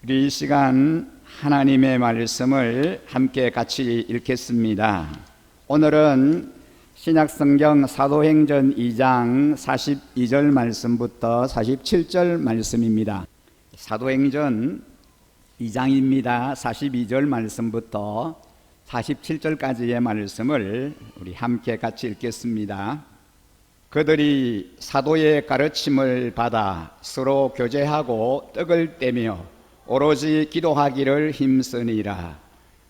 우리 이 시간 하나님의 말씀을 함께 같이 읽겠습니다. 오늘은 신약성경 사도행전 2장 42절 말씀부터 47절 말씀입니다. 사도행전 2장입니다. 42절 말씀부터 47절까지의 말씀을 우리 함께 같이 읽겠습니다. 그들이 사도의 가르침을 받아 서로 교제하고 떡을 떼며 오로지 기도하기를 힘쓰니라.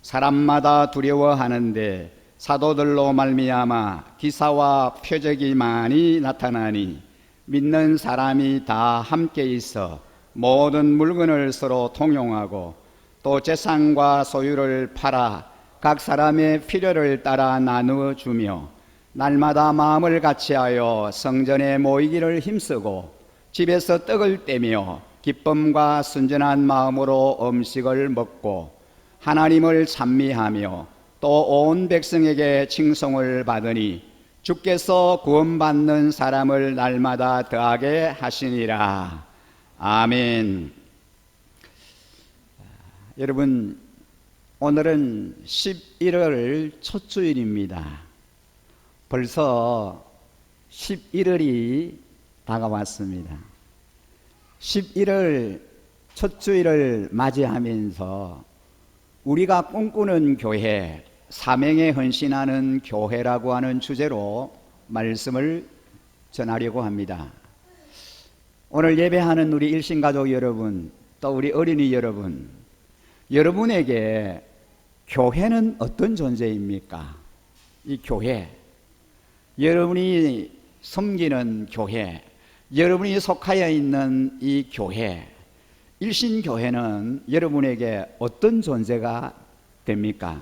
사람마다 두려워하는데 사도들로 말미암아 기사와 표적이 많이 나타나니 믿는 사람이 다 함께 있어 모든 물건을 서로 통용하고 또 재산과 소유를 팔아 각 사람의 필요를 따라 나누어 주며 날마다 마음을 같이하여 성전에 모이기를 힘쓰고 집에서 떡을 떼며 기쁨과 순전한 마음으로 음식을 먹고 하나님을 찬미하며 또 온 백성에게 칭송을 받으니 주께서 구원받는 사람을 날마다 더하게 하시니라. 아멘. 여러분, 오늘은 11월 첫 주일입니다. 벌써 11월이 다가왔습니다. 11월 첫 주일을 맞이하면서 우리가 꿈꾸는 교회, 사명에 헌신하는 교회라고 하는 주제로 말씀을 전하려고 합니다. 오늘 예배하는 우리 일신가족 여러분, 또 우리 어린이 여러분, 여러분에게 교회는 어떤 존재입니까? 이 교회, 여러분이 섬기는 교회, 여러분이 속하여 있는 이 교회, 일신교회는 여러분에게 어떤 존재가 됩니까?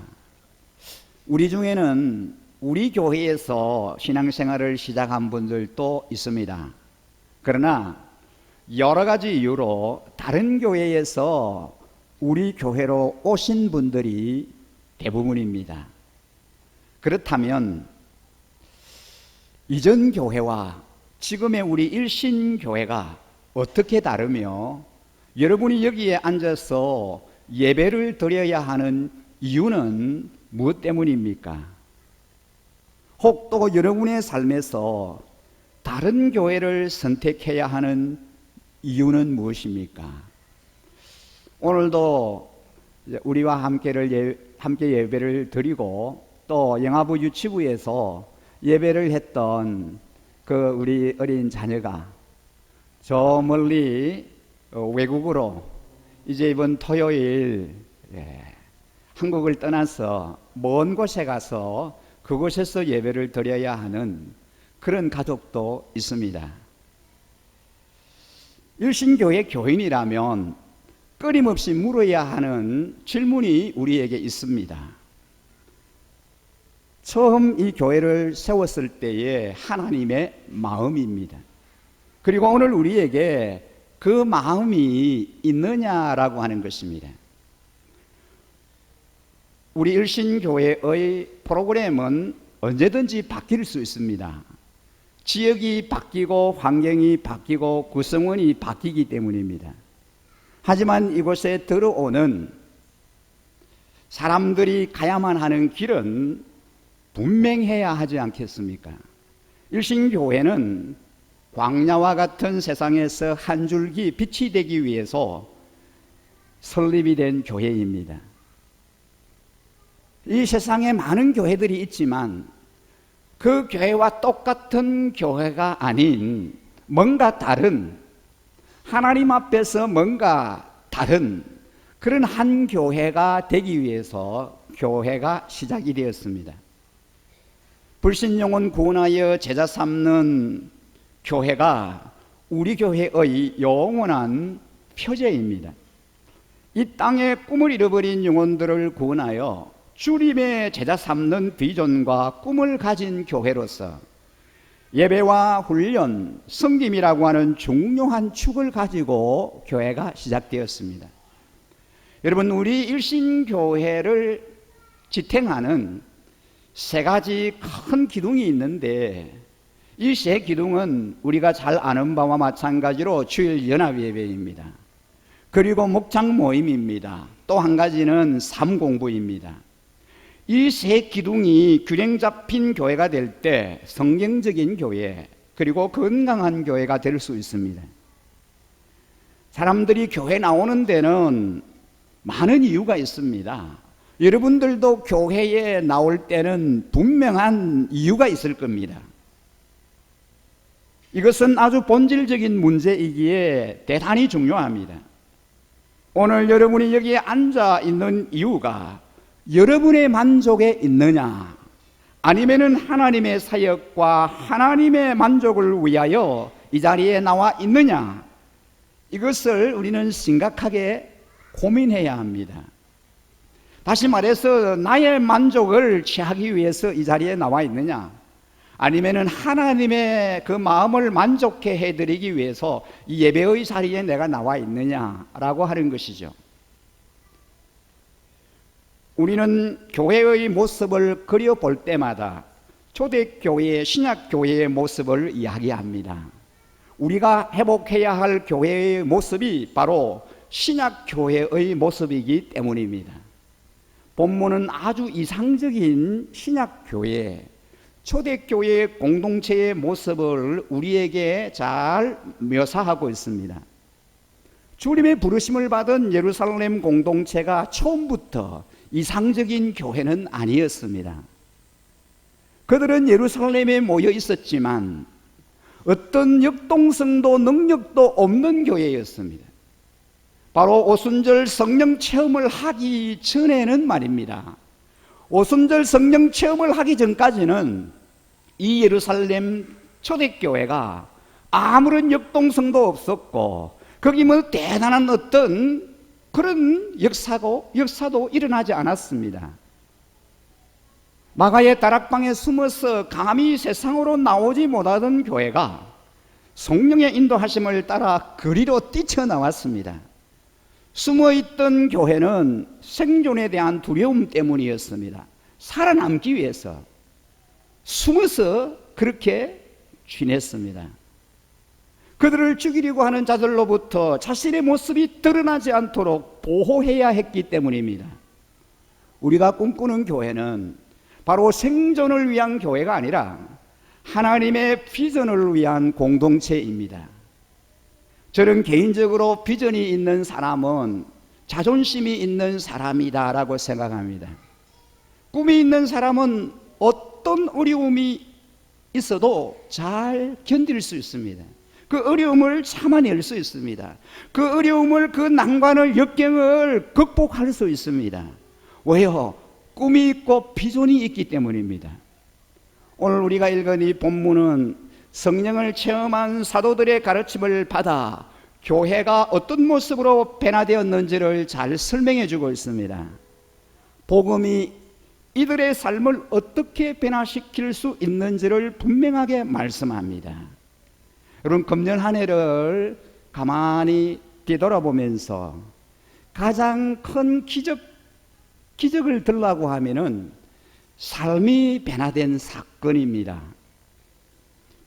우리 중에는 우리 교회에서 신앙생활을 시작한 분들도 있습니다. 그러나 여러 가지 이유로 다른 교회에서 우리 교회로 오신 분들이 대부분입니다. 그렇다면 이전 교회와 지금의 우리 일신교회가 어떻게 다르며 여러분이 여기에 앉아서 예배를 드려야 하는 이유는 무엇 때문입니까? 혹 또 여러분의 삶에서 다른 교회를 선택해야 하는 이유는 무엇입니까? 오늘도 우리와 함께 예배를 드리고 또 영화부 유치부에서 예배를 했던 그 우리 어린 자녀가 저 멀리 외국으로 이제 이번 토요일 한국을 떠나서 먼 곳에 가서 그곳에서 예배를 드려야 하는 그런 가족도 있습니다. 일신교회 교인이라면 끊임없이 물어야 하는 질문이 우리에게 있습니다. 처음 이 교회를 세웠을 때의 하나님의 마음입니다. 그리고 오늘 우리에게 그 마음이 있느냐라고 하는 것입니다. 우리 일신교회의 프로그램은 언제든지 바뀔 수 있습니다. 지역이 바뀌고 환경이 바뀌고 구성원이 바뀌기 때문입니다. 하지만 이곳에 들어오는 사람들이 가야만 하는 길은 분명해야 하지 않겠습니까? 일신교회는 광야와 같은 세상에서 한 줄기 빛이 되기 위해서 설립이 된 교회입니다. 이 세상에 많은 교회들이 있지만 그 교회와 똑같은 교회가 아닌 뭔가 다른, 하나님 앞에서 뭔가 다른 그런 한 교회가 되기 위해서 교회가 시작이 되었습니다. 불신영혼 구원하여 제자 삼는 교회가 우리 교회의 영원한 표제입니다. 이 땅에 꿈을 잃어버린 영혼들을 구원하여 주님의 제자 삼는 비전과 꿈을 가진 교회로서 예배와 훈련, 섬김이라고 하는 중요한 축을 가지고 교회가 시작되었습니다. 여러분, 우리 일신교회를 지탱하는 세 가지 큰 기둥이 있는데 이 세 기둥은 우리가 잘 아는 바와 마찬가지로 주일 연합 예배입니다. 그리고 목장 모임입니다. 또 한 가지는 삶 공부입니다. 이 세 기둥이 균형 잡힌 교회가 될 때 성경적인 교회, 그리고 건강한 교회가 될 수 있습니다. 사람들이 교회 나오는 데는 많은 이유가 있습니다. 여러분들도 교회에 나올 때는 분명한 이유가 있을 겁니다. 이것은 아주 본질적인 문제이기에 대단히 중요합니다. 오늘 여러분이 여기에 앉아 있는 이유가 여러분의 만족에 있느냐, 아니면은 하나님의 사역과 하나님의 만족을 위하여 이 자리에 나와 있느냐, 이것을 우리는 심각하게 고민해야 합니다. 다시 말해서 나의 만족을 취하기 위해서 이 자리에 나와 있느냐, 아니면은 하나님의 그 마음을 만족해 해드리기 위해서 이 예배의 자리에 내가 나와 있느냐라고 하는 것이죠. 우리는 교회의 모습을 그려볼 때마다 초대교회의 신약교회의 모습을 이야기합니다. 우리가 회복해야 할 교회의 모습이 바로 신약교회의 모습이기 때문입니다. 본문은 아주 이상적인 신약교회, 초대교회의 공동체의 모습을 우리에게 잘 묘사하고 있습니다. 주님의 부르심을 받은 예루살렘 공동체가 처음부터 이상적인 교회는 아니었습니다. 그들은 예루살렘에 모여 있었지만 어떤 역동성도 능력도 없는 교회였습니다. 바로 오순절 성령 체험을 하기 전에는 말입니다. 오순절 성령 체험을 하기 전까지는 이 예루살렘 초대교회가 아무런 역동성도 없었고 거기 뭐 대단한 어떤 그런 역사도 일어나지 않았습니다. 마가의 다락방에 숨어서 감히 세상으로 나오지 못하던 교회가 성령의 인도하심을 따라 거리로 뛰쳐나왔습니다. 숨어있던 교회는 생존에 대한 두려움 때문이었습니다. 살아남기 위해서 숨어서 그렇게 지냈습니다. 그들을 죽이려고 하는 자들로부터 자신의 모습이 드러나지 않도록 보호해야 했기 때문입니다. 우리가 꿈꾸는 교회는 바로 생존을 위한 교회가 아니라 하나님의 비전을 위한 공동체입니다. 저는 개인적으로 비전이 있는 사람은 자존심이 있는 사람이다라고 생각합니다. 꿈이 있는 사람은 어떤 어려움이 있어도 잘 견딜 수 있습니다. 그 어려움을 참아낼 수 있습니다. 그 어려움을, 그 난관을, 역경을 극복할 수 있습니다. 왜요? 꿈이 있고 비전이 있기 때문입니다. 오늘 우리가 읽은 이 본문은 성령을 체험한 사도들의 가르침을 받아 교회가 어떤 모습으로 변화되었는지를 잘 설명해 주고 있습니다. 복음이 이들의 삶을 어떻게 변화시킬 수 있는지를 분명하게 말씀합니다. 여러분, 금년 한 해를 가만히 뒤돌아보면서 가장 큰 기적을 들라고 하면은 삶이 변화된 사건입니다.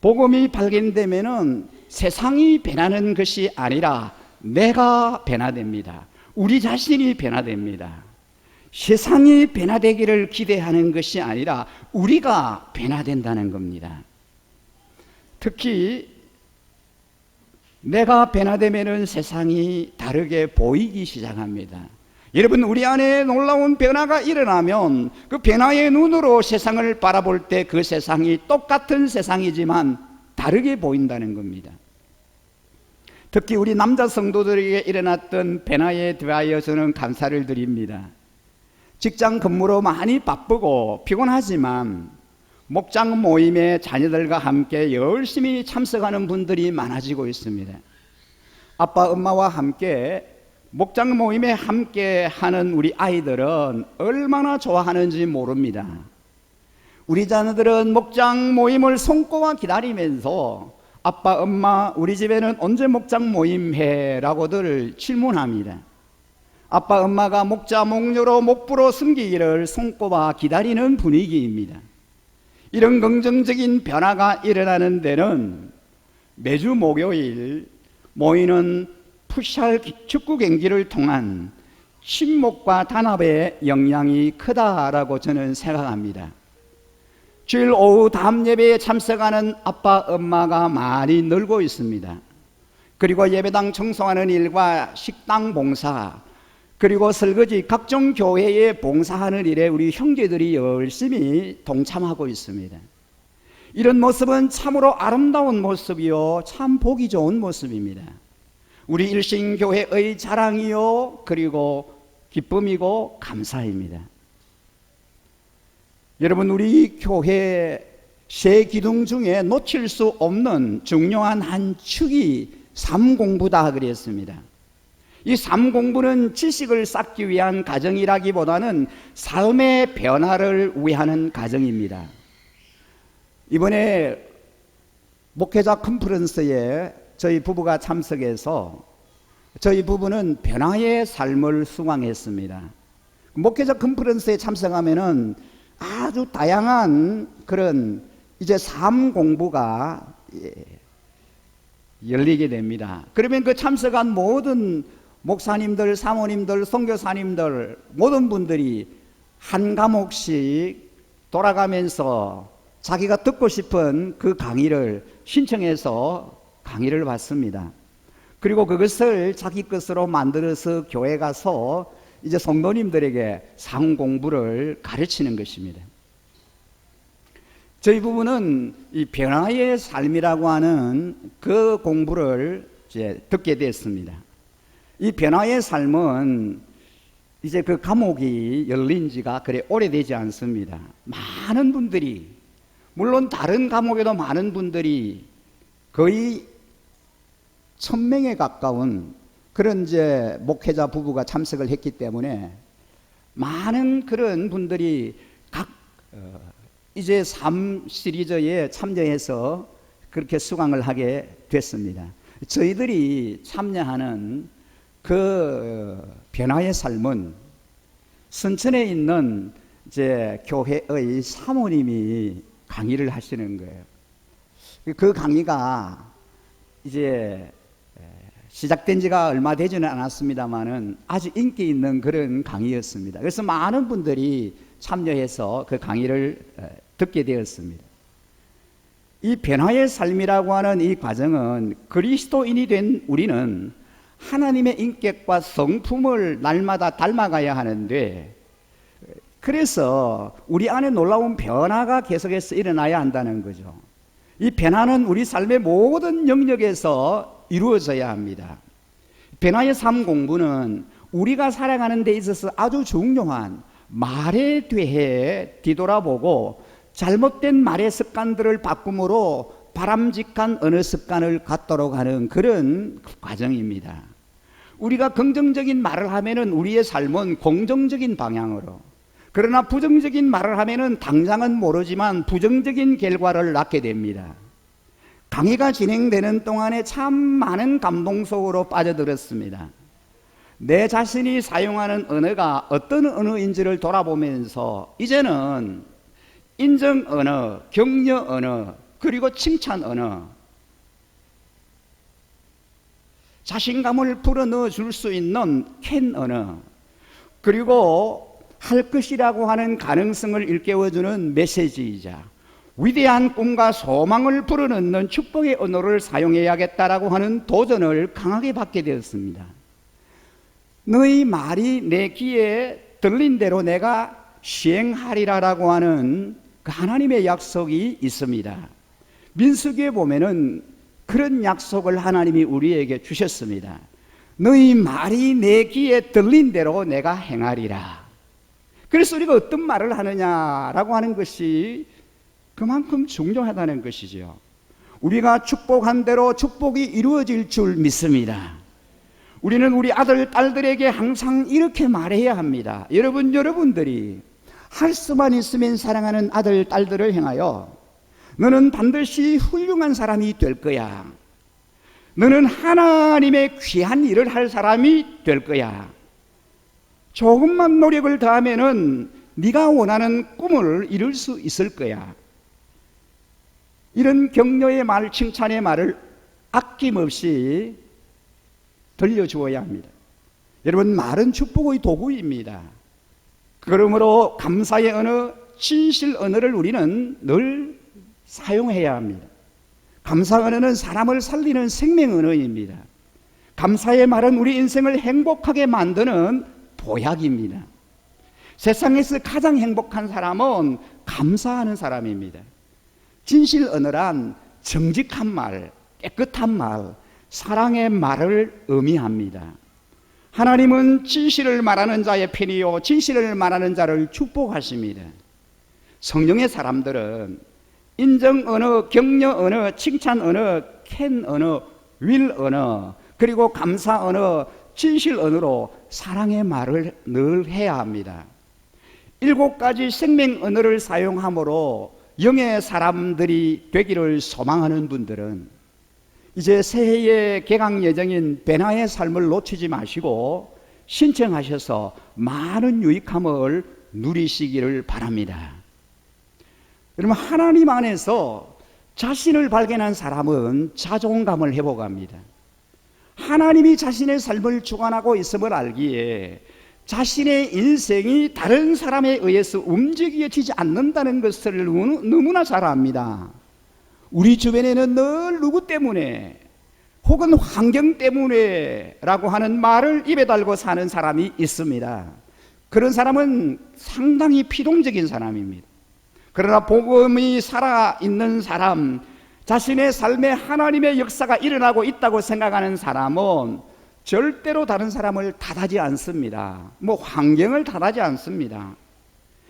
복음이 발견되면은 세상이 변하는 것이 아니라 내가 변화됩니다. 우리 자신이 변화됩니다. 세상이 변화되기를 기대하는 것이 아니라 우리가 변화된다는 겁니다. 특히 내가 변화되면은 세상이 다르게 보이기 시작합니다. 여러분, 우리 안에 놀라운 변화가 일어나면 그 변화의 눈으로 세상을 바라볼 때 그 세상이 똑같은 세상이지만 다르게 보인다는 겁니다. 특히 우리 남자 성도들에게 일어났던 변화에 대하여 저는 감사를 드립니다. 직장 근무로 많이 바쁘고 피곤하지만 목장 모임에 자녀들과 함께 열심히 참석하는 분들이 많아지고 있습니다. 아빠, 엄마와 함께 목장 모임에 함께 하는 우리 아이들은 얼마나 좋아하는지 모릅니다. 우리 자녀들은 목장 모임을 손꼽아 기다리면서 아빠, 엄마, 우리 집에는 언제 목장 모임 해? 라고들 질문합니다. 아빠, 엄마가 목자, 목녀로 목부로 섬기기를 손꼽아 기다리는 분위기입니다. 이런 긍정적인 변화가 일어나는 데는 매주 목요일 모이는 푸샬 축구 경기를 통한 친목과 단합의 영향이 크다라고 저는 생각합니다. 주일 오후 담 예배에 참석하는 아빠, 엄마가 많이 늘고 있습니다. 그리고 예배당 청소하는 일과 식당 봉사, 그리고 설거지, 각종 교회에 봉사하는 일에 우리 형제들이 열심히 동참하고 있습니다. 이런 모습은 참으로 아름다운 모습이요, 참 보기 좋은 모습입니다. 우리 일신교회의 자랑이요, 그리고 기쁨이고 감사입니다. 여러분, 우리 교회 세 기둥 중에 놓칠 수 없는 중요한 한 축이 삼공부다 그랬습니다. 이 삼공부는 지식을 쌓기 위한 과정이라기보다는 삶의 변화를 위하는 과정입니다. 이번에 목회자 컨퍼런스에 저희 부부가 참석해서 저희 부부는 변화의 삶을 수강했습니다. 목회자 컨퍼런스에 참석하면은 아주 다양한 그런 이제 삶 공부가 열리게 됩니다. 그러면 그 참석한 모든 목사님들, 사모님들, 선교사님들 모든 분들이 한 과목씩 돌아가면서 자기가 듣고 싶은 그 강의를 신청해서 강의를 받습니다. 그리고 그것을 자기 것으로 만들어서 교회 가서 이제 성도님들에게 삶 공부를 가르치는 것입니다. 저희 부부는 이 변화의 삶이라고 하는 그 공부를 이제 듣게 됐습니다. 이 변화의 삶은 이제 그 과목이 열린 지가 그래 오래되지 않습니다. 많은 분들이, 물론 다른 과목에도 많은 분들이 거의 1000명에 가까운 그런 이제 목회자 부부가 참석을 했기 때문에 많은 그런 분들이 각 이제 3 시리즈에 참여해서 그렇게 수강을 하게 됐습니다. 저희들이 참여하는 그 변화의 삶은 선천에 있는 이제 교회의 사모님이 강의를 하시는 거예요. 그 강의가 이제 시작된 지가 얼마 되지는 않았습니다만은 아주 인기 있는 그런 강의였습니다. 그래서 많은 분들이 참여해서 그 강의를 듣게 되었습니다. 이 변화의 삶이라고 하는 이 과정은 그리스도인이 된 우리는 하나님의 인격과 성품을 날마다 닮아가야 하는데, 그래서 우리 안에 놀라운 변화가 계속해서 일어나야 한다는 거죠. 이 변화는 우리 삶의 모든 영역에서 이루어져야 합니다. 변화의 삶 공부는 우리가 살아가는 데 있어서 아주 중요한 말에 대해 뒤돌아보고 잘못된 말의 습관들을 바꿈으로 바람직한 언어 습관을 갖도록 하는 그런 과정입니다. 우리가 긍정적인 말을 하면은 우리의 삶은 공정적인 방향으로, 그러나 부정적인 말을 하면은 당장은 모르지만 부정적인 결과를 낳게 됩니다. 강의가 진행되는 동안에 참 많은 감동 속으로 빠져들었습니다. 내 자신이 사용하는 언어가 어떤 언어인지를 돌아보면서 이제는 인정 언어, 격려 언어, 그리고 칭찬 언어, 자신감을 불어넣어 줄 수 있는 캔 언어, 그리고 할 것이라고 하는 가능성을 일깨워주는 메시지이자 위대한 꿈과 소망을 불어넣는 축복의 언어를 사용해야겠다라고 하는 도전을 강하게 받게 되었습니다. 너희 말이 내 귀에 들린 대로 내가 시행하리라라고 하는 그 하나님의 약속이 있습니다. 민수기에 보면은 그런 약속을 하나님이 우리에게 주셨습니다. 너희 말이 내 귀에 들린 대로 내가 행하리라. 그래서 우리가 어떤 말을 하느냐라고 하는 것이 그만큼 중요하다는 것이죠. 우리가 축복한 대로 축복이 이루어질 줄 믿습니다. 우리는 우리 아들, 딸들에게 항상 이렇게 말해야 합니다. 여러분들이 할 수만 있으면 사랑하는 아들, 딸들을 향하여 너는 반드시 훌륭한 사람이 될 거야. 너는 하나님의 귀한 일을 할 사람이 될 거야. 조금만 노력을 다하면은 네가 원하는 꿈을 이룰 수 있을 거야. 이런 격려의 말, 칭찬의 말을 아낌없이 들려주어야 합니다. 여러분, 말은 축복의 도구입니다. 그러므로 감사의 언어, 진실 언어를 우리는 늘 사용해야 합니다. 감사 언어는 사람을 살리는 생명 언어입니다. 감사의 말은 우리 인생을 행복하게 만드는 보약입니다. 세상에서 가장 행복한 사람은 감사하는 사람입니다. 진실 언어란 정직한 말, 깨끗한 말, 사랑의 말을 의미합니다. 하나님은 진실을 말하는 자의 편이요 진실을 말하는 자를 축복하십니다. 성령의 사람들은 인정 언어, 격려 언어, 칭찬 언어, 캔 언어, 윌 언어, 그리고 감사 언어, 진실 언어로 사랑의 말을 늘 해야 합니다. 7가지 생명 언어를 사용함으로 영의 사람들이 되기를 소망하는 분들은 이제 새해의 개강 예정인 베나의 삶을 놓치지 마시고 신청하셔서 많은 유익함을 누리시기를 바랍니다. 여러분, 하나님 안에서 자신을 발견한 사람은 자존감을 회복합니다. 하나님이 자신의 삶을 주관하고 있음을 알기에 자신의 인생이 다른 사람에 의해서 움직여지지 않는다는 것을 너무나 잘 압니다. 우리 주변에는 늘 누구 때문에 혹은 환경 때문에 라고 하는 말을 입에 달고 사는 사람이 있습니다. 그런 사람은 상당히 피동적인 사람입니다. 그러나 복음이 살아있는 사람, 자신의 삶에 하나님의 역사가 일어나고 있다고 생각하는 사람은 절대로 다른 사람을 탓하지 않습니다. 환경을 탓하지 않습니다.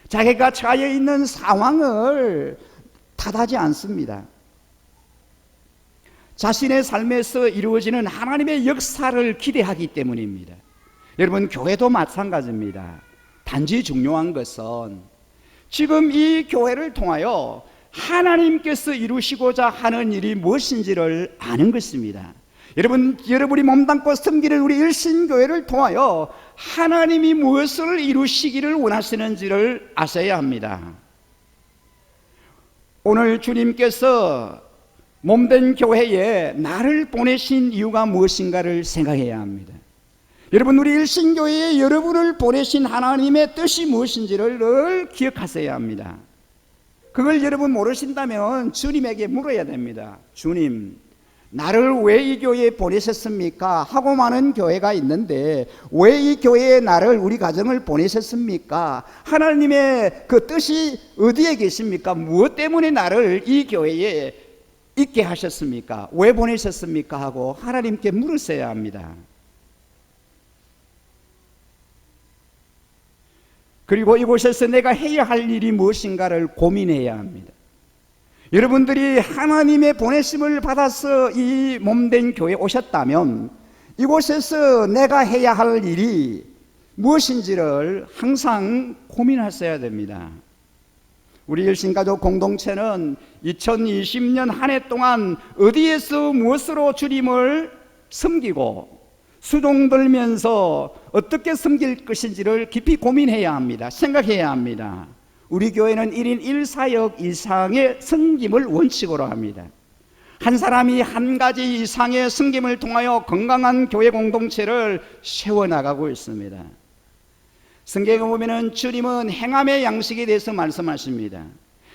자기가 처해 있는 상황을 탓하지 않습니다. 자신의 삶에서 이루어지는 하나님의 역사를 기대하기 때문입니다. 여러분, 교회도 마찬가지입니다. 단지 중요한 것은 지금 이 교회를 통하여 하나님께서 이루시고자 하는 일이 무엇인지를 아는 것입니다. 여러분이 몸담고 섬기는 우리 일신교회를 통하여 하나님이 무엇을 이루시기를 원하시는지를 아셔야 합니다. 오늘 주님께서 몸된 교회에 나를 보내신 이유가 무엇인가를 생각해야 합니다. 여러분, 우리 일신교회에 여러분을 보내신 하나님의 뜻이 무엇인지를 늘 기억하셔야 합니다. 그걸 여러분 모르신다면 주님에게 물어야 됩니다. 주님, 나를 왜 이 교회에 보내셨습니까? 하고 많은 교회가 있는데 왜 이 교회에 나를, 우리 가정을 보내셨습니까? 하나님의 그 뜻이 어디에 계십니까? 무엇 때문에 나를 이 교회에 있게 하셨습니까? 왜 보내셨습니까? 하고 하나님께 물으셔야 합니다. 그리고 이곳에서 내가 해야 할 일이 무엇인가를 고민해야 합니다. 여러분들이 하나님의 보내심을 받아서 이 몸된 교회에 오셨다면 이곳에서 내가 해야 할 일이 무엇인지를 항상 고민하셔야 됩니다. 우리 일신가족 공동체는 2020년 한 해 동안 어디에서 무엇으로 주님을 섬기고 수종들면서 어떻게 섬길 것인지를 깊이 고민해야 합니다. 생각해야 합니다. 우리 교회는 1인 1사역 이상의 섬김을 원칙으로 합니다. 한 사람이 한 가지 이상의 섬김을 통하여 건강한 교회 공동체를 세워나가고 있습니다. 성경에 보면 주님은 행함의 양식에 대해서 말씀하십니다.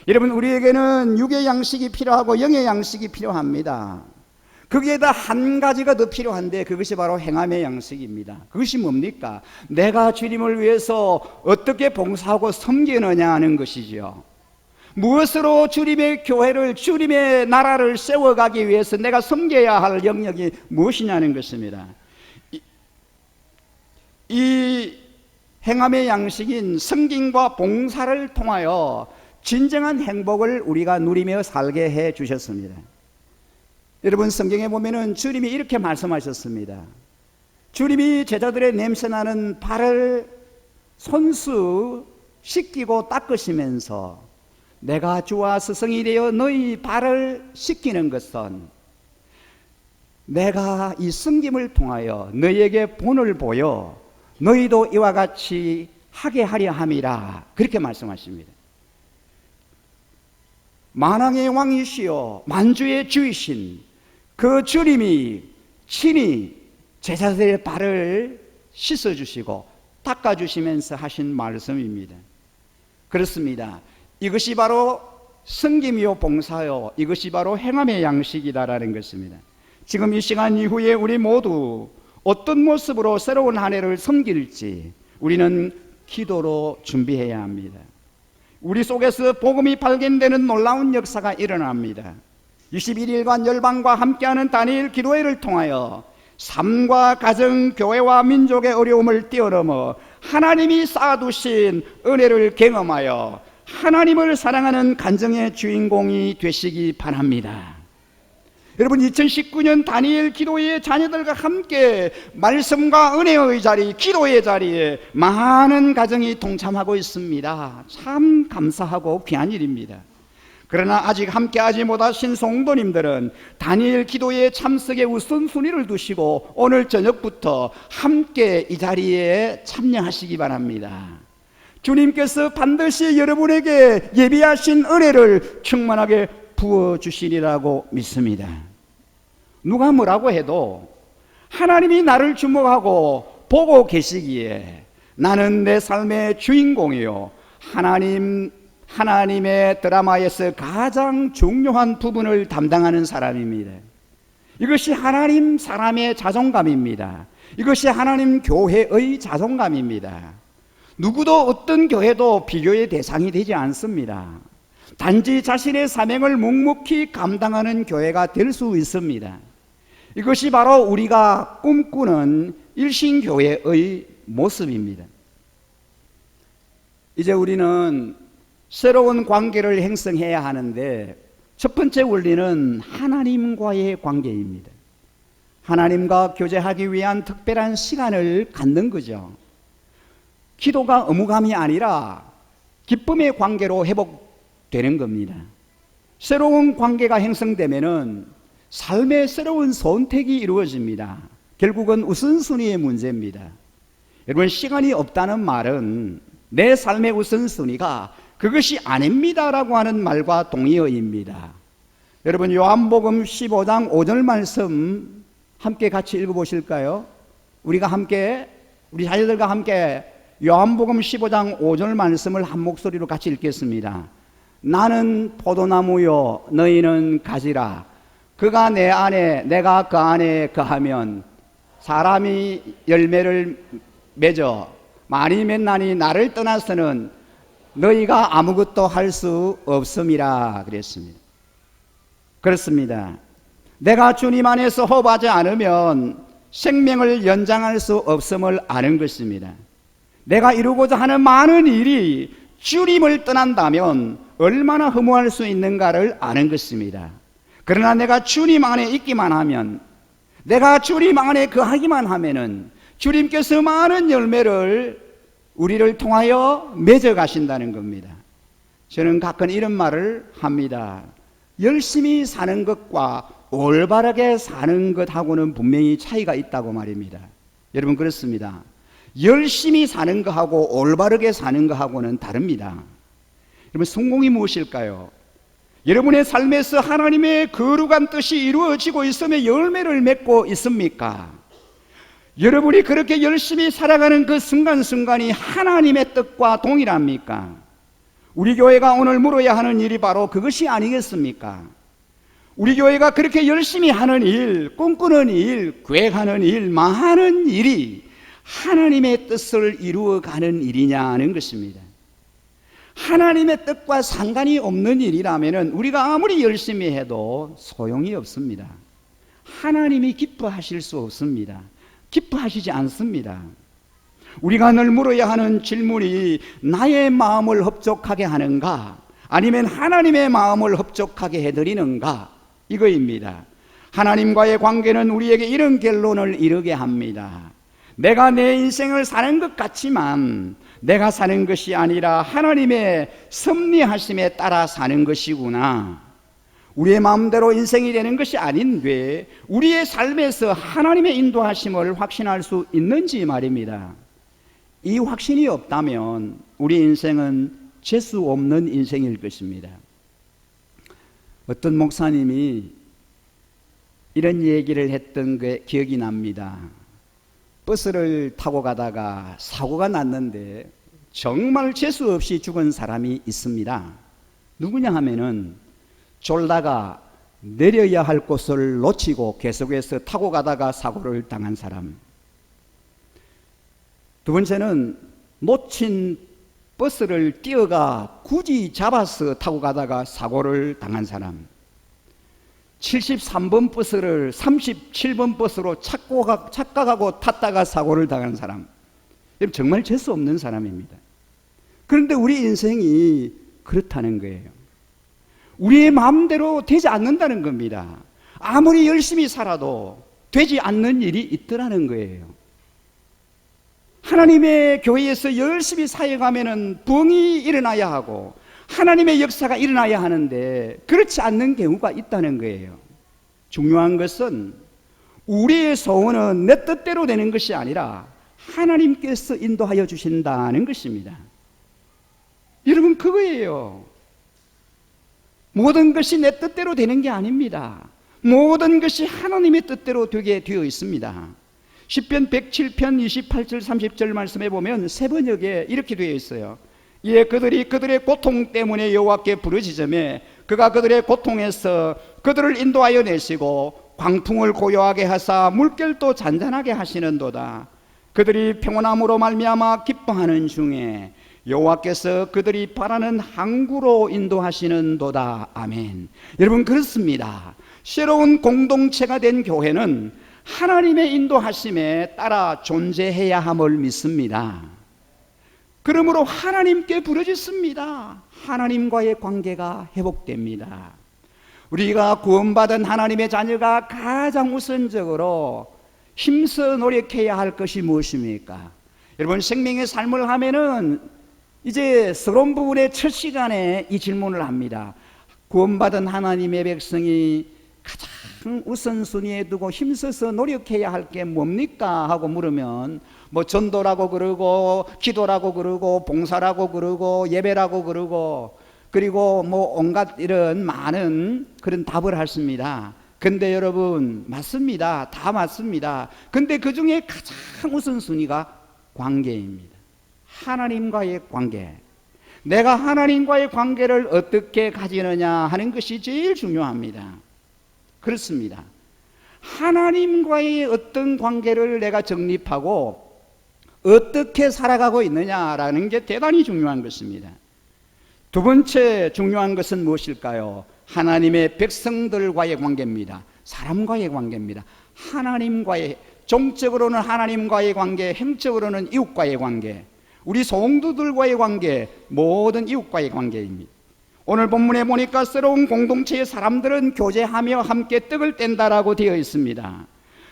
여러분, 우리에게는 육의 양식이 필요하고 영의 양식이 필요합니다. 거기에다 한 가지가 더 필요한데 그것이 바로 행함의 양식입니다. 그것이 뭡니까? 내가 주님을 위해서 어떻게 봉사하고 섬기느냐 하는 것이죠. 무엇으로 주님의 교회를, 주님의 나라를 세워가기 위해서 내가 섬겨야 할 영역이 무엇이냐는 것입니다. 이 행함의 양식인 섬김과 봉사를 통하여 진정한 행복을 우리가 누리며 살게 해 주셨습니다. 여러분, 성경에 보면은 주님이 이렇게 말씀하셨습니다. 주님이 제자들의 냄새나는 발을 손수 씻기고 닦으시면서 내가 주와 스승이 되어 너희 발을 씻기는 것은 내가 이 섬김을 통하여 너희에게 본을 보여 너희도 이와 같이 하게 하려 함이라, 그렇게 말씀하십니다. 만왕의 왕이시여 만주의 주이신 그 주님이 친히 제자들의 발을 씻어주시고 닦아주시면서 하신 말씀입니다. 그렇습니다. 이것이 바로 섬김이요 봉사요, 이것이 바로 행함의 양식이다라는 것입니다. 지금 이 시간 이후에 우리 모두 어떤 모습으로 새로운 한 해를 섬길지 우리는 기도로 준비해야 합니다. 우리 속에서 복음이 발견되는 놀라운 역사가 일어납니다. 21일간 열방과 함께하는 다니엘 기도회를 통하여 삶과 가정, 교회와 민족의 어려움을 뛰어넘어 하나님이 쌓아두신 은혜를 경험하여 하나님을 사랑하는 간증의 주인공이 되시기 바랍니다. 여러분, 2019년 다니엘 기도회의 자녀들과 함께 말씀과 은혜의 자리, 기도의 자리에 많은 가정이 동참하고 있습니다. 참 감사하고 귀한 일입니다. 그러나 아직 함께하지 못하신 성도님들은 다니엘 기도회에 참석의 우선순위를 두시고 오늘 저녁부터 함께 이 자리에 참여하시기 바랍니다. 주님께서 반드시 여러분에게 예비하신 은혜를 충만하게 부어주시리라고 믿습니다. 누가 뭐라고 해도 하나님이 나를 주목하고 보고 계시기에 나는 내 삶의 주인공이요, 하나님의 드라마에서 가장 중요한 부분을 담당하는 사람입니다. 이것이 하나님 사람의 자존감입니다. 이것이 하나님 교회의 자존감입니다. 누구도 어떤 교회도 비교의 대상이 되지 않습니다. 단지 자신의 사명을 묵묵히 감당하는 교회가 될 수 있습니다. 이것이 바로 우리가 꿈꾸는 일신교회의 모습입니다. 이제 우리는 새로운 관계를 형성해야 하는데 첫 번째 원리는 하나님과의 관계입니다. 하나님과 교제하기 위한 특별한 시간을 갖는 거죠. 기도가 의무감이 아니라 기쁨의 관계로 회복되는 겁니다. 새로운 관계가 형성되면은 삶의 새로운 선택이 이루어집니다. 결국은 우선순위의 문제입니다. 여러분, 시간이 없다는 말은 내 삶의 우선순위가 그것이 아닙니다라고 하는 말과 동의어입니다. 여러분, 요한복음 15장 5절 말씀 함께 같이 읽어보실까요? 우리 자녀들과 함께 요한복음 15장 5절 말씀을 한 목소리로 같이 읽겠습니다. 나는 포도나무요 너희는 가지라. 그가 내 안에 내가 그 안에 거하면 사람이 열매를 맺어 많이 맺나니 나를 떠나서는 너희가 아무것도 할 수 없음이라 그랬습니다. 그렇습니다. 내가 주님 안에서 호흡하지 않으면 생명을 연장할 수 없음을 아는 것입니다. 내가 이루고자 하는 많은 일이 주님을 떠난다면 얼마나 허무할 수 있는가를 아는 것입니다. 그러나 내가 주님 안에 있기만 하면, 내가 주님 안에 거하기만 하면은 주님께서 많은 열매를 우리를 통하여 맺어 가신다는 겁니다. 저는 가끔 이런 말을 합니다. 열심히 사는 것과 올바르게 사는 것하고는 분명히 차이가 있다고 말입니다. 여러분, 그렇습니다. 열심히 사는 것하고 올바르게 사는 것하고는 다릅니다. 여러분, 성공이 무엇일까요? 여러분의 삶에서 하나님의 거룩한 뜻이 이루어지고 있으며 열매를 맺고 있습니까? 여러분이 그렇게 열심히 살아가는 그 순간순간이 하나님의 뜻과 동일합니까? 우리 교회가 오늘 물어야 하는 일이 바로 그것이 아니겠습니까? 우리 교회가 그렇게 열심히 하는 일, 꿈꾸는 일, 계획하는 일, 많은 일이 하나님의 뜻을 이루어가는 일이냐는 것입니다. 하나님의 뜻과 상관이 없는 일이라면 우리가 아무리 열심히 해도 소용이 없습니다. 하나님이 기뻐하실 수 없습니다. 기뻐하시지 않습니다. 우리가 늘 물어야 하는 질문이 나의 마음을 흡족하게 하는가, 아니면 하나님의 마음을 흡족하게 해드리는가, 이거입니다. 하나님과의 관계는 우리에게 이런 결론을 이르게 합니다. 내가 내 인생을 사는 것 같지만 내가 사는 것이 아니라 하나님의 섭리하심에 따라 사는 것이구나. 우리의 마음대로 인생이 되는 것이 아닌데 우리의 삶에서 하나님의 인도하심을 확신할 수 있는지 말입니다. 이 확신이 없다면 우리 인생은 재수 없는 인생일 것입니다. 어떤 목사님이 이런 얘기를 했던 게 기억이 납니다. 버스를 타고 가다가 사고가 났는데 정말 재수 없이 죽은 사람이 있습니다. 누구냐 하면은 졸다가 내려야 할 곳을 놓치고 계속해서 타고 가다가 사고를 당한 사람. 두 번째는 놓친 버스를 뛰어가 굳이 잡아서 타고 가다가 사고를 당한 사람. 73번 버스를 37번 버스로 착각하고 탔다가 사고를 당한 사람. 정말 재수 없는 사람입니다. 그런데 우리 인생이 그렇다는 거예요. 우리의 마음대로 되지 않는다는 겁니다. 아무리 열심히 살아도 되지 않는 일이 있더라는 거예요. 하나님의 교회에서 열심히 사역하면은 부흥이 일어나야 하고 하나님의 역사가 일어나야 하는데 그렇지 않는 경우가 있다는 거예요. 중요한 것은 우리의 소원은 내 뜻대로 되는 것이 아니라 하나님께서 인도하여 주신다는 것입니다. 여러분, 그거예요. 모든 것이 내 뜻대로 되는 게 아닙니다. 모든 것이 하나님의 뜻대로 되게 되어 있습니다. 시편 107편 28절 30절 말씀에 보면 세 번역에 이렇게 되어 있어요. 예, 그들이 그들의 고통 때문에 여호와께 부르짖으며 그가 그들의 고통에서 그들을 인도하여 내시고 광풍을 고요하게 하사 물결도 잔잔하게 하시는도다. 그들이 평온함으로 말미암아 기뻐하는 중에 여호와께서 그들이 바라는 항구로 인도하시는도다. 아멘. 여러분, 그렇습니다. 새로운 공동체가 된 교회는 하나님의 인도하심에 따라 존재해야 함을 믿습니다. 그러므로 하나님께 부르짖습니다. 하나님과의 관계가 회복됩니다. 우리가 구원받은 하나님의 자녀가 가장 우선적으로 힘써 노력해야 할 것이 무엇입니까? 여러분, 생명의 삶을 하면은 이제 서론 부분의 첫 시간에 이 질문을 합니다. 구원받은 하나님의 백성이 가장 우선순위에 두고 힘써서 노력해야 할 게 뭡니까? 하고 물으면 뭐 전도라고 그러고 기도라고 그러고 봉사라고 그러고 예배라고 그러고 그리고 뭐 온갖 이런 많은 그런 답을 하십니다. 근데 여러분, 맞습니다. 다 맞습니다. 근데 그 중에 가장 우선순위가 관계입니다. 하나님과의 관계. 내가 하나님과의 관계를 어떻게 가지느냐 하는 것이 제일 중요합니다. 그렇습니다. 하나님과의 어떤 관계를 내가 정립하고 어떻게 살아가고 있느냐라는 게 대단히 중요한 것입니다. 두 번째 중요한 것은 무엇일까요? 하나님의 백성들과의 관계입니다. 사람과의 관계입니다. 하나님과의, 종적으로는 하나님과의 관계, 행적으로는 이웃과의 관계, 우리 성도들과의 관계, 모든 이웃과의 관계입니다. 오늘 본문에 보니까 새로운 공동체의 사람들은 교제하며 함께 떡을 뗀다라고 되어 있습니다.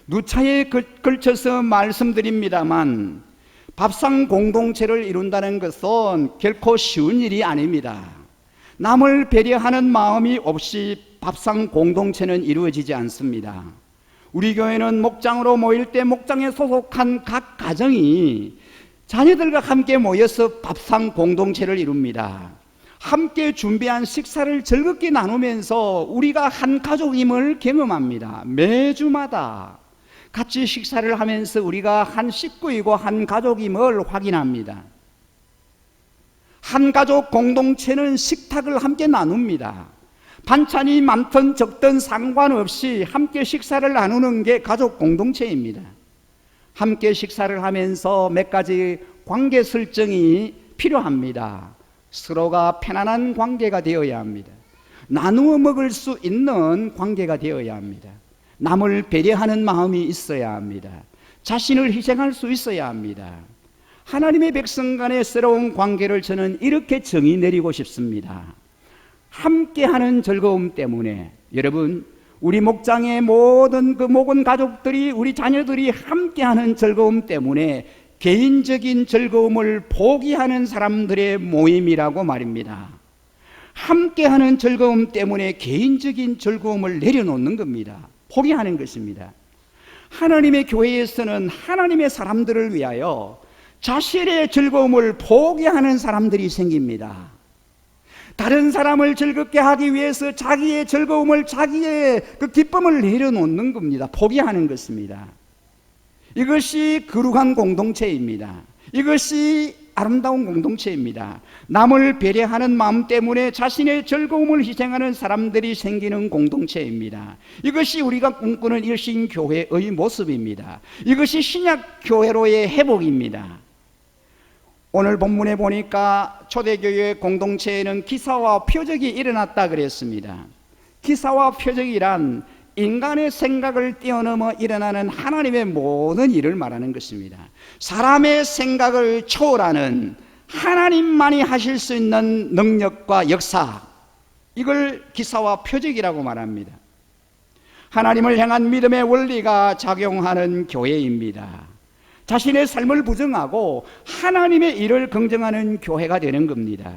누차에 걸쳐서 말씀드립니다만 밥상 공동체를 이룬다는 것은 결코 쉬운 일이 아닙니다. 남을 배려하는 마음이 없이 밥상 공동체는 이루어지지 않습니다. 우리 교회는 목장으로 모일 때 목장에 소속한 각 가정이 자녀들과 함께 모여서 밥상 공동체를 이룹니다. 함께 준비한 식사를 즐겁게 나누면서 우리가 한 가족임을 경험합니다. 매주마다 같이 식사를 하면서 우리가 한 식구이고 한 가족임을 확인합니다. 한 가족 공동체는 식탁을 함께 나눕니다. 반찬이 많든 적든 상관없이 함께 식사를 나누는 게 가족 공동체입니다. 함께 식사를 하면서 몇 가지 관계 설정이 필요합니다. 서로가 편안한 관계가 되어야 합니다. 나누어 먹을 수 있는 관계가 되어야 합니다. 남을 배려하는 마음이 있어야 합니다. 자신을 희생할 수 있어야 합니다. 하나님의 백성 간의 새로운 관계를 저는 이렇게 정의 내리고 싶습니다. 함께하는 즐거움 때문에, 여러분, 우리 목장의 모든 그 목은 가족들이, 우리 자녀들이 함께하는 즐거움 때문에 개인적인 즐거움을 포기하는 사람들의 모임이라고 말입니다. 함께하는 즐거움 때문에 개인적인 즐거움을 내려놓는 겁니다. 포기하는 것입니다. 하나님의 교회에서는 하나님의 사람들을 위하여 자신의 즐거움을 포기하는 사람들이 생깁니다. 다른 사람을 즐겁게 하기 위해서 자기의 즐거움을, 자기의 그 기쁨을 내려놓는 겁니다. 포기하는 것입니다. 이것이 거룩한 공동체입니다. 이것이 아름다운 공동체입니다. 남을 배려하는 마음 때문에 자신의 즐거움을 희생하는 사람들이 생기는 공동체입니다. 이것이 우리가 꿈꾸는 일신교회의 모습입니다. 이것이 신약교회로의 회복입니다. 오늘 본문에 보니까 초대교회 공동체에는 기사와 표적이 일어났다 그랬습니다. 기사와 표적이란 인간의 생각을 뛰어넘어 일어나는 하나님의 모든 일을 말하는 것입니다. 사람의 생각을 초월하는 하나님만이 하실 수 있는 능력과 역사, 이걸 기사와 표적이라고 말합니다. 하나님을 향한 믿음의 원리가 작용하는 교회입니다. 자신의 삶을 부정하고 하나님의 일을 긍정하는 교회가 되는 겁니다.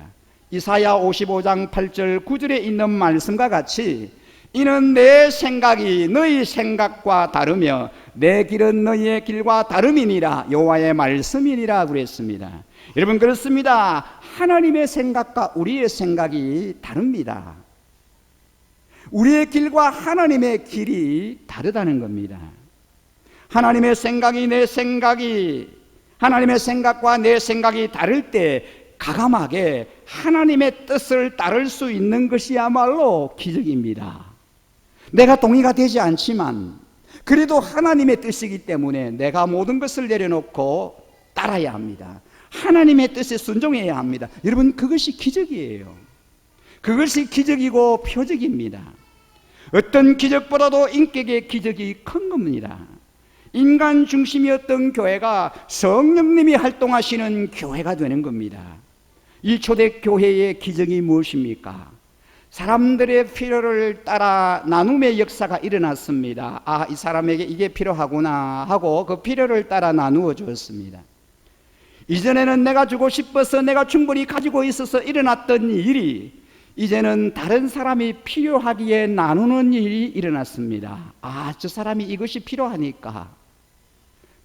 이사야 55장 8절 9절에 있는 말씀과 같이 이는 내 생각이 너희 생각과 다르며 내 길은 너희의 길과 다름이니라, 여호와의 말씀이니라 그랬습니다. 여러분, 그렇습니다. 하나님의 생각과 우리의 생각이 다릅니다. 우리의 길과 하나님의 길이 다르다는 겁니다. 하나님의 생각이 하나님의 생각과 내 생각이 다를 때 가감하게 하나님의 뜻을 따를 수 있는 것이야말로 기적입니다. 내가 동의가 되지 않지만 그래도 하나님의 뜻이기 때문에 내가 모든 것을 내려놓고 따라야 합니다. 하나님의 뜻에 순종해야 합니다. 여러분, 그것이 기적이에요. 그것이 기적이고 표적입니다. 어떤 기적보다도 인격의 기적이 큰 겁니다. 인간 중심이었던 교회가 성령님이 활동하시는 교회가 되는 겁니다. 이 초대교회의 기적이 무엇입니까? 사람들의 필요를 따라 나눔의 역사가 일어났습니다. 아, 이 사람에게 이게 필요하구나 하고 그 필요를 따라 나누어 주었습니다. 이전에는 내가 주고 싶어서 내가 충분히 가지고 있어서 일어났던 일이 이제는 다른 사람이 필요하기에 나누는 일이 일어났습니다. 아, 저 사람이 이것이 필요하니까.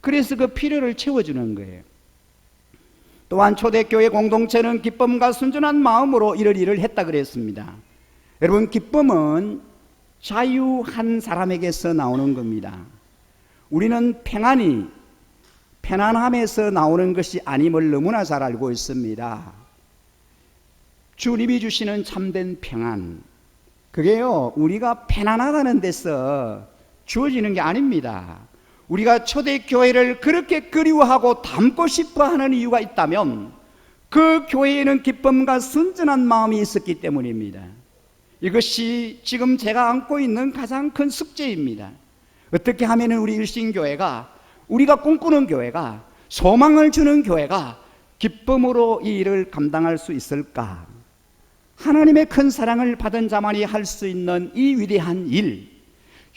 그래서 그 필요를 채워주는 거예요. 또한 초대교회 공동체는 기쁨과 순전한 마음으로 이를 일을 했다 그랬습니다. 여러분, 기쁨은 자유한 사람에게서 나오는 겁니다. 우리는 편안함에서 나오는 것이 아님을 너무나 잘 알고 있습니다. 주님이 주시는 참된 평안, 그게요, 우리가 편안하다는 데서 주어지는 게 아닙니다. 우리가 초대교회를 그렇게 그리워하고 닮고 싶어 하는 이유가 있다면 그 교회에는 기쁨과 순전한 마음이 있었기 때문입니다. 이것이 지금 제가 안고 있는 가장 큰 숙제입니다. 어떻게 하면 우리 일신교회가, 우리가 꿈꾸는 교회가, 소망을 주는 교회가 기쁨으로 이 일을 감당할 수 있을까? 하나님의 큰 사랑을 받은 자만이 할 수 있는 이 위대한 일,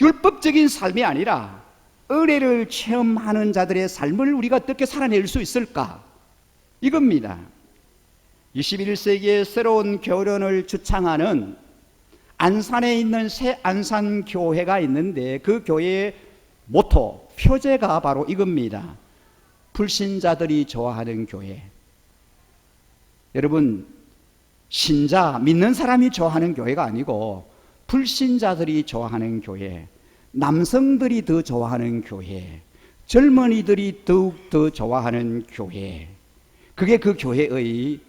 율법적인 삶이 아니라 은혜를 체험하는 자들의 삶을 우리가 어떻게 살아낼 수 있을까? 이겁니다. 21세기의 새로운 교련을 주창하는 안산에 있는 새 안산교회가 있는데 그 교회의 모토, 표제가 바로 이겁니다. 불신자들이 좋아하는 교회. 여러분, 신자, 믿는 사람이 좋아하는 교회가 아니고 불신자들이 좋아하는 교회, 남성들이 더 좋아하는 교회, 젊은이들이 더욱 더 좋아하는 교회, 그게 그 교회의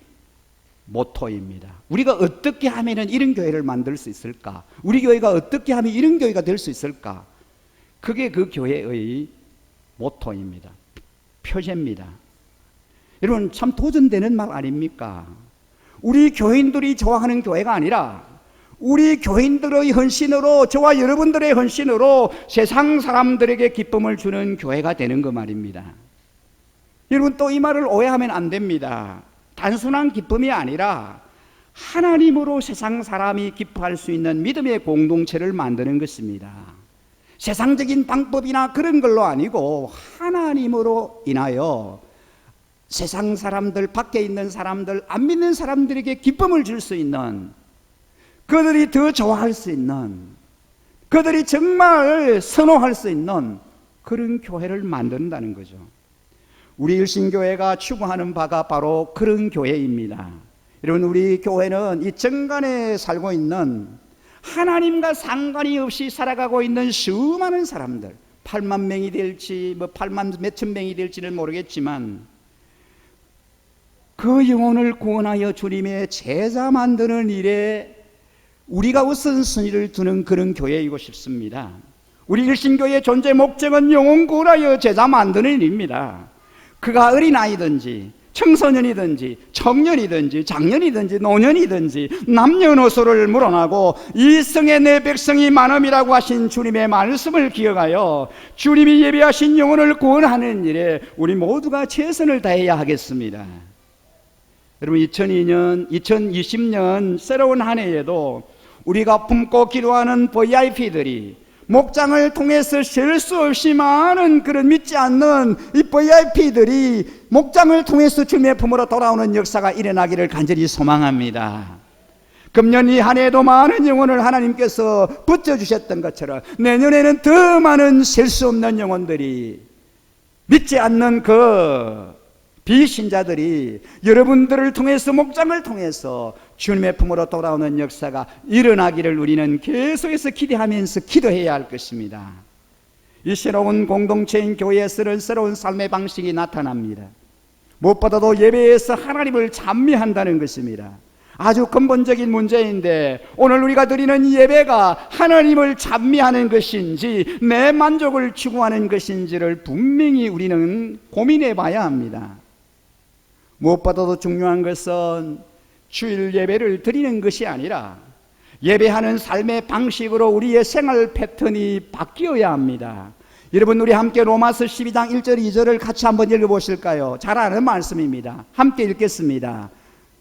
모토입니다. 우리가 어떻게 하면 이런 교회를 만들 수 있을까? 우리 교회가 어떻게 하면 이런 교회가 될 수 있을까? 그게 그 교회의 모토입니다. 표제입니다. 여러분, 참 도전되는 말 아닙니까? 우리 교인들이 좋아하는 교회가 아니라 우리 교인들의 헌신으로, 저와 여러분들의 헌신으로 세상 사람들에게 기쁨을 주는 교회가 되는 거 말입니다. 여러분, 또 이 말을 오해하면 안 됩니다. 단순한 기쁨이 아니라 하나님으로 세상 사람이 기뻐할 수 있는 믿음의 공동체를 만드는 것입니다. 세상적인 방법이나 그런 걸로 아니고 하나님으로 인하여 세상 사람들, 밖에 있는 사람들, 안 믿는 사람들에게 기쁨을 줄 수 있는, 그들이 더 좋아할 수 있는, 그들이 정말 선호할 수 있는 그런 교회를 만든다는 거죠. 우리 일신교회가 추구하는 바가 바로 그런 교회입니다. 여러분, 우리 교회는 이 정간에 살고 있는, 하나님과 상관이 없이 살아가고 있는 수많은 사람들, 8만 명이 될지 8만 몇천 명이 될지는 모르겠지만 그 영혼을 구원하여 주님의 제자 만드는 일에 우리가 우선순위를 두는 그런 교회이고 싶습니다. 우리 일신교회의 존재 목적은 영혼 구원하여 제자 만드는 일입니다. 그가 어린아이든지 청소년이든지 청년이든지 장년이든지 노년이든지 남녀노소를 물어나고 이 성에 내 백성이 많음이라고 하신 주님의 말씀을 기억하여 주님이 예비하신 영혼을 구원하는 일에 우리 모두가 최선을 다해야 하겠습니다. 여러분, 2020년 새로운 한 해에도 우리가 품고 기도하는 VIP들이 목장을 통해서 셀 수 없이 많은 그런 믿지 않는 이 VIP들이 목장을 통해서 주님의 품으로 돌아오는 역사가 일어나기를 간절히 소망합니다. 금년 이 한 해에도 많은 영혼을 하나님께서 붙여주셨던 것처럼 내년에는 더 많은 셀 수 없는 영혼들이 믿지 않는 그 비신자들이 여러분들을 통해서 목장을 통해서 주님의 품으로 돌아오는 역사가 일어나기를 우리는 계속해서 기대하면서 기도해야 할 것입니다. 이 새로운 공동체인 교회에서는 새로운 삶의 방식이 나타납니다. 무엇보다도 예배에서 하나님을 찬미한다는 것입니다. 아주 근본적인 문제인데 오늘 우리가 드리는 예배가 하나님을 찬미하는 것인지 내 만족을 추구하는 것인지를 분명히 우리는 고민해 봐야 합니다. 무엇보다도 중요한 것은 주일 예배를 드리는 것이 아니라 예배하는 삶의 방식으로 우리의 생활 패턴이 바뀌어야 합니다. 여러분, 우리 함께 로마서 12장 1절 2절을 같이 한번 읽어보실까요? 잘 아는 말씀입니다. 함께 읽겠습니다.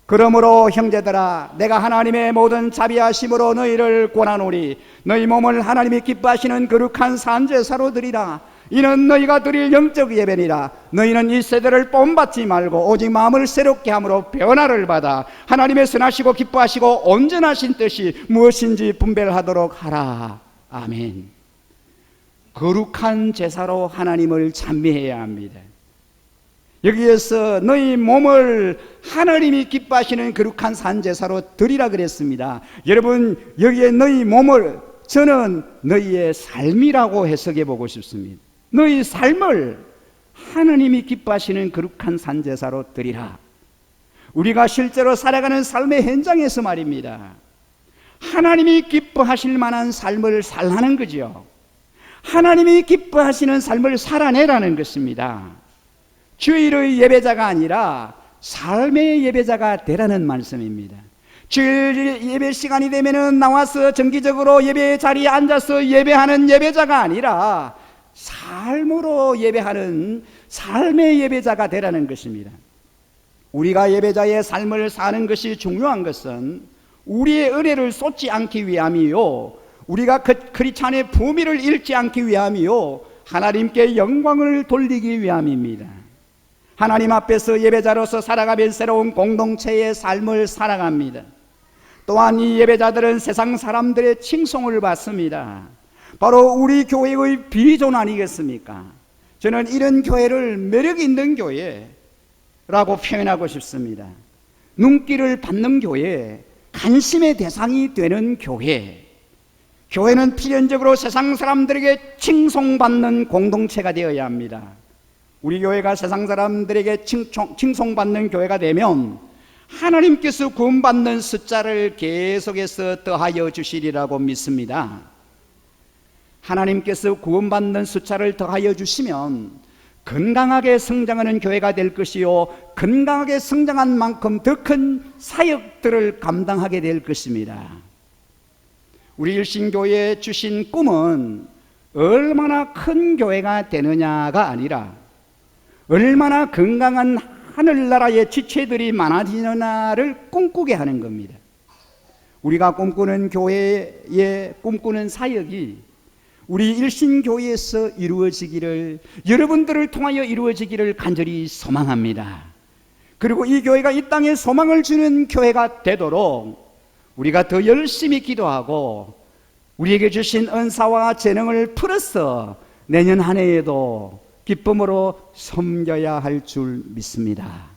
그러므로 형제들아, 내가 하나님의 모든 자비하심으로 너희를 권하노니 너희 몸을 하나님이 기뻐하시는 거룩한 산제사로 드리라. 이는 너희가 드릴 영적 예배니라. 너희는 이 세대를 본받지 말고 오직 마음을 새롭게 함으로 변화를 받아 하나님의 선하시고 기뻐하시고 온전하신 뜻이 무엇인지 분별하도록 하라. 아멘. 거룩한 제사로 하나님을 찬미해야 합니다. 여기에서 너희 몸을 하나님이 기뻐하시는 거룩한 산제사로 드리라 그랬습니다. 여러분, 여기에 너희 몸을 저는 너희의 삶이라고 해석해 보고 싶습니다. 너희 삶을 하나님이 기뻐하시는 거룩한 산제사로 드리라. 우리가 실제로 살아가는 삶의 현장에서 말입니다, 하나님이 기뻐하실 만한 삶을 살라는 거죠. 하나님이 기뻐하시는 삶을 살아내라는 것입니다. 주일의 예배자가 아니라 삶의 예배자가 되라는 말씀입니다. 주일 예배 시간이 되면은 나와서 정기적으로 예배 자리에 앉아서 예배하는 예배자가 아니라 삶으로 예배하는 삶의 예배자가 되라는 것입니다. 우리가 예배자의 삶을 사는 것이 중요한 것은 우리의 은혜를 쏟지 않기 위함이요, 우리가 크리스찬의 부미를 잃지 않기 위함이요, 하나님께 영광을 돌리기 위함입니다. 하나님 앞에서 예배자로서 살아가면 새로운 공동체의 삶을 살아갑니다. 또한 이 예배자들은 세상 사람들의 칭송을 받습니다. 바로 우리 교회의 비전 아니겠습니까? 저는 이런 교회를 매력 있는 교회라고 표현하고 싶습니다. 눈길을 받는 교회, 관심의 대상이 되는 교회. 교회는 필연적으로 세상 사람들에게 칭송받는 공동체가 되어야 합니다. 우리 교회가 세상 사람들에게 칭송받는 교회가 되면 하나님께서 구원받는 숫자를 계속해서 더하여 주시리라고 믿습니다. 하나님께서 구원받는 숫자를 더하여 주시면 건강하게 성장하는 교회가 될 것이요, 건강하게 성장한 만큼 더 큰 사역들을 감당하게 될 것입니다. 우리 일신교회에 주신 꿈은 얼마나 큰 교회가 되느냐가 아니라 얼마나 건강한 하늘나라의 지체들이 많아지느냐를 꿈꾸게 하는 겁니다. 우리가 꿈꾸는 교회의 꿈꾸는 사역이 우리 일신교회에서 이루어지기를, 여러분들을 통하여 이루어지기를 간절히 소망합니다. 그리고 이 교회가 이 땅에 소망을 주는 교회가 되도록 우리가 더 열심히 기도하고 우리에게 주신 은사와 재능을 풀어서 내년 한 해에도 기쁨으로 섬겨야 할 줄 믿습니다.